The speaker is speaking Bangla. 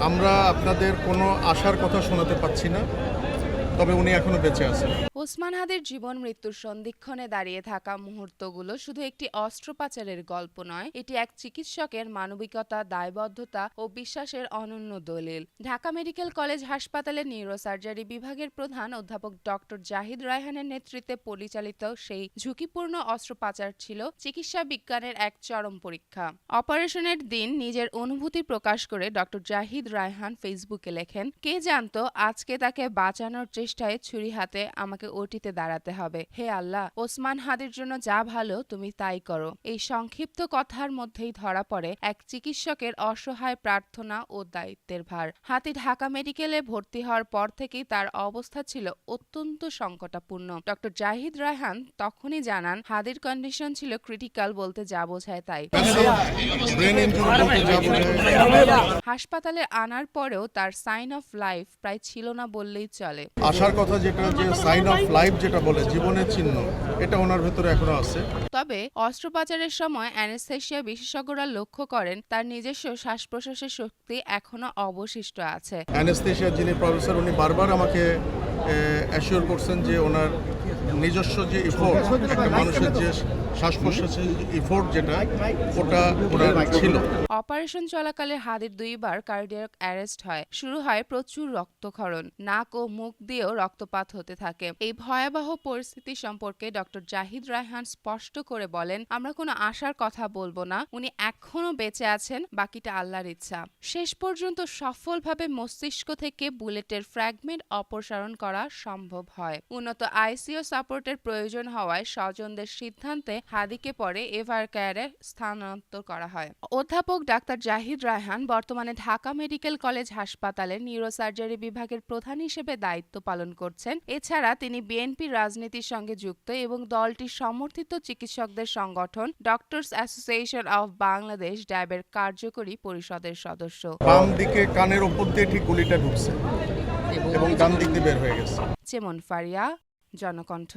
আমরা আপনাদের কোনো আশার কথা শোনাতে পাচ্ছি না, তবে উনি এখনো বেঁচে আছেন। ওসমান হাদির জীবন মৃত্যুর সন্ধিক্ষণে দাঁড়িয়ে থাকা মুহূর্তগুলো শুধু একটি অস্ত্র পাচারের গল্প নয়, এটি এক চিকিৎসকের মানবিকতা, দায়বদ্ধতা ও বিশ্বাসের অনন্য দলিল। ঢাকা মেডিকেল কলেজ হাসপাতালের নিউরোসার্জারি বিভাগের প্রধান অধ্যাপক ডক্টর জাহিদ রায়হানের নেতৃত্বে পরিচালিত সেই ঝুঁকিপূর্ণ অস্ত্র পাচার ছিল চিকিৎসা বিজ্ঞানের এক চরম পরীক্ষা। অপারেশনের দিন নিজের অনুভূতি প্রকাশ করে ডক্টর জাহিদ রায়হান ফেসবুকে লেখেন, কে জানতো আজকে তাকে বাঁচানোর চেষ্টায় ছুরি হাতে আমাকে ওটিতে দাঁড়াতে হবে। হে আল্লাহ, ওসমান হাদির জন্য যা ভালো তুমি তাই করো। এই সংক্ষিপ্ত কথার মধ্যেই ধরা পড়ে এক চিকিৎসকের অসহায় প্রার্থনা ও দায়িত্বের ভার। হাতি ঢাকা মেডিকেলে ভর্তি হওয়ার পর থেকেই তার অবস্থা ছিল অত্যন্ত সংকটাপূর্ণ। ডক্টর জাহিদ রায়হান তখনই জানান, হাদির কন্ডিশন ছিল ক্রিটিক্যাল বলতে যা বোঝায় তাই। ব্রেন ইনজুরি বলতে যা বোঝায়। হাসপাতালে আনার পরেও তার সাইন অফ লাইফ প্রায় ছিল না বললেই চলে। আশার কথা যেটা, যে সাইন অফ লাইফ যেটা বলে, জীবনের চিহ্ন, এটা ওনার ভেতরে এখনো আছে। তবে অস্ত্রোপচারের সময় অ্যানেস্থেশিয়া বিশেষজ্ঞরা লক্ষ্য করেন তার নিজস্ব শ্বাস প্রশ্বাসের শক্তি এখনো অবশিষ্ট আছে। অ্যানেস্থেশিয়া যিনি প্রফেসর, উনি বারবার আমাকে অ্যাসিওর করছেন যে ওনার নিজস্ব যে ইফোর্ট, একটা মানুষের যে শ্বাস প্রশ্বাসের ইফোর্ট যেটা, ওটা ওনার ছিল। অপারেশন চলাকালে হাদির দুইবার কার্ডিয়াক অ্যারেস্ট হয়। শুরু হয় প্রচুর রক্তক্ষরণ, নাক ও মুখ দিয়েও রক্তপাত হতে থাকে। এই ভয়াবহ পরিস্থিতি সম্পর্কে ডক্টর জাহিদ রায়হান স্পষ্ট করে বলেন, আমরা কোনো আশার কথা বলবো না, উনি এখনো বেঁচে আছেন, বাকিটা আল্লাহর ইচ্ছা। শেষ পর্যন্ত সফলভাবে মস্তিষ্ক থেকে বুলেটের ফ্র্যাগমেন্ট অপসারণ করা সম্ভব হয়। উন্নত আইসিইউ সাপোর্টের প্রয়োজন হওয়ায় স্বজনদের সিদ্ধান্তে হাদিকে পরে এভার কেয়ারে স্থানান্তর করা হয়। অধ্যাপক ডাক্তার জাহিদ রায়হান বর্তমানে ঢাকা মেডিকেল কলেজ হাসপাতালের নিউরোসার্জারি বিভাগের প্রধান হিসেবে দায়িত্ব পালন করছেন। এছাড়া তিনি বিএনপির রাজনীতির সঙ্গে যুক্ত এবং দলটির সমর্থিত চিকিৎসকদের সংগঠন ডক্টরস অ্যাসোসিয়েশন অব বাংলাদেশ ড্যাবের কার্যকরী পরিষদের সদস্য। বাম দিকে কানের ওপর দিয়ে ঠিক গুলিটা ঢুকছে এবং ডান দিক দিয়ে বের হয়ে গেছে। চেমন ফারিয়া, জনকণ্ঠ।